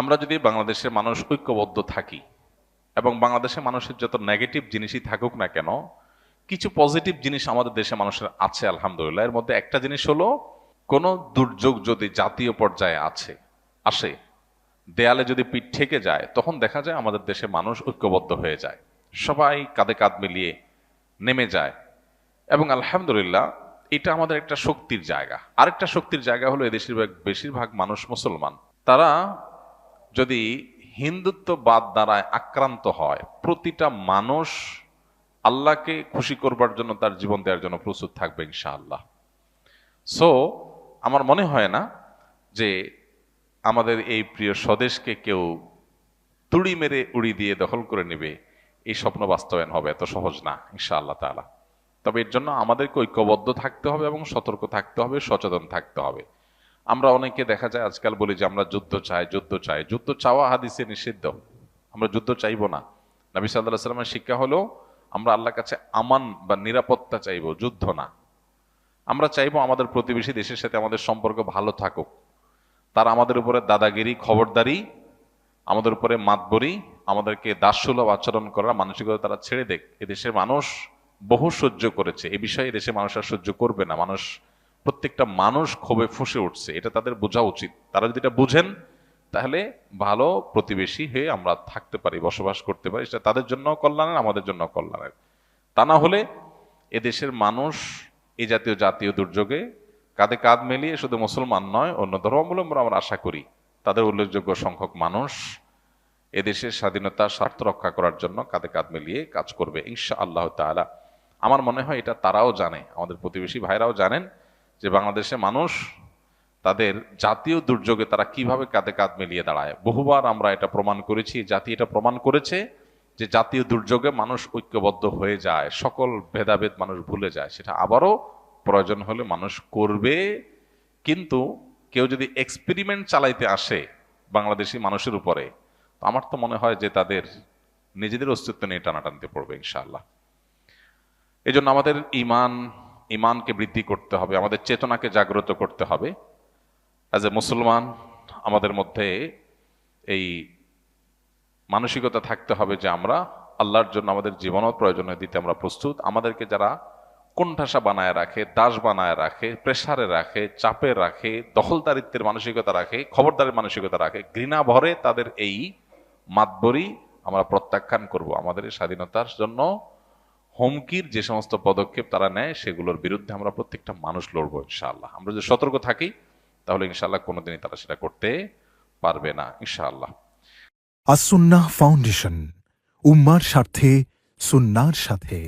আমরা যদি বাংলাদেশের মানুষ ঐক্যবদ্ধ থাকি এবং বাংলাদেশের মানুষের যত নেগেটিভ জিনিসই থাকুক না কেন, কিছু পজিটিভ জিনিস আমাদের দেশে মানুষের আছে আলহামদুলিল্লাহ। এর মধ্যে একটা জিনিস হলো, কোনো দুর্যোগ যদি জাতীয় পর্যায়ে আসে, দেয়ালে যদি পিঠ ঠেকে যায়, তখন দেখা যায় আমাদের দেশে মানুষ ঐক্যবদ্ধ হয়ে যায়, সবাই কাঁধে কাঁধ মিলিয়ে নেমে যায়। এবং আলহামদুলিল্লাহ, এটা আমাদের একটা শক্তির জায়গা। আরেকটা শক্তির জায়গা হলো এদেশের বেশিরভাগ মানুষ মুসলমান। তারা যদি হিন্দুত্ববাদ দ্বারা আক্রান্ত হয়, প্রতিটা মানুষ আল্লাহকে খুশি করবার জন্য তার জীবন দেওয়ার জন্য প্রস্তুত থাকবে ইনশাআল্লাহ। সো আমার মনে হয় না যে আমাদের এই প্রিয় স্বদেশকে কেউ তুড়ি মেরে উড়ি দিয়ে দখল করে নেবে, এই স্বপ্ন বাস্তবায়ন হবে এত সহজ না ইনশাআল্লাহ তাআলা। তবে এর জন্য আমাদেরকে ঐক্যবদ্ধ থাকতে হবে এবং সতর্ক থাকতে হবে, সচেতন থাকতে হবে। আমরা অনেকে দেখা যায় আজকাল বলি যে আমরা যুদ্ধ চাই, যুদ্ধ চাই। যুদ্ধ চাওয়া হাদিসে নিষিদ্ধ। আমরা যুদ্ধ চাইবো না। নবী সাল্লাল্লাহু আলাইহি ওয়াসাল্লামের শিক্ষা হলো আমরা আল্লাহর কাছে আমান বা নিরাপত্তা চাইবো, যুদ্ধ না। আমরা চাইবো আমাদের প্রতিবেশী দেশের সাথে আমাদের সম্পর্ক ভালো থাকুক, তারা আমাদের উপরে দাদাগিরি, খবরদারি, আমাদের উপরে মাতবরি, আমাদেরকে দাসসুলভ আচরণ করার মানসিকতা তারা ছেড়ে দেখ। এদেশের মানুষ বহু সহ্য করেছে, এ বিষয়ে এদেশের মানুষ আর সহ্য করবে না। প্রত্যেকটা মানুষ ক্ষোভে ফুঁসে উঠছে, এটা তাদের বোঝা উচিত। তারা যদি এটা বুঝেন, তাহলে ভালো প্রতিবেশী হয়ে আমরা থাকতে পারি, বসবাস করতে পারি। সেটা তাদের জন্য কল্যাণের, আমাদের জন্য কল্যাণের। তা না হলে এদেশের মানুষ এই জাতীয় দুর্যোগে কাঁধে কাঁধ মিলিয়ে শুধু মুসলমান নয়, অন্য ধর্মাবলম্বী আমরা আশা করি তাদের উল্লেখযোগ্য সংখ্যক মানুষ এদেশের স্বাধীনতার স্বার্থ রক্ষা করার জন্য কাঁধে কাঁধ মিলিয়ে কাজ করবে ইনশাআল্লাহ তাআলা। আমার মনে হয় এটা তারাও জানে, আমাদের প্রতিবেশী ভাইরাও জানেন যে বাংলাদেশের মানুষ তাদের জাতীয় দুর্যোগে তারা কিভাবে কাঁধে কাঁধ মিলিয়ে দাঁড়ায়। বহুবার আমরা এটা প্রমাণ করেছি, জাতি এটা প্রমাণ করেছে যে জাতীয় দুর্যোগে মানুষ ঐক্যবদ্ধ হয়ে যায়, সকল ভেদাভেদ মানুষ ভুলে যায়। সেটা আবারও প্রয়োজন হলে মানুষ করবে। কিন্তু কেউ যদি এক্সপেরিমেন্ট চালাইতে আসে বাংলাদেশি মানুষের উপরে, তো আমার তো মনে হয় যে তাদের নিজেদের অস্তিত্ব নিয়ে টানাটানিতে পড়বে ইনশাআল্লাহ। এই জন্য আমাদের ইমানকে বৃদ্ধি করতে হবে, আমাদের চেতনাকে জাগ্রত করতে হবে। অ্যাজ এ মুসলমান আমাদের মধ্যে এই মানসিকতা থাকতে হবে যে আমরা আল্লাহর জন্য আমাদের জীবনও প্রয়োজনীয় দিতে আমরা প্রস্তুত। আমাদেরকে যারা কোণঠাসা বানায় রাখে, দাস বানায় রাখে, প্রেসারে রাখে, চাপে রাখে, দখলদারিত্বের মানসিকতা রাখে, খবরদারের মানসিকতা রাখে, ঘৃণা ভরে তাদের এই মাতবরি আমরা প্রত্যাখ্যান করব। আমাদের এই স্বাধীনতার জন্য হুমকির যে সমস্ত পদক্ষেপ তারা নেয়, সেগুলোর বিরুদ্ধে আমরা প্রত্যেকটা মানুষ লড়বো ইনশাআল্লাহ। আমরা যদি সতর্ক থাকি, তাহলে ইনশাআল্লাহ কোনোদিনই তারা সেটা করতে পারবে না ইনশাআল্লাহ। আস-সুন্নাহ ফাউন্ডেশন, উম্মার স্বার্থে সুন্নাহর সাথে।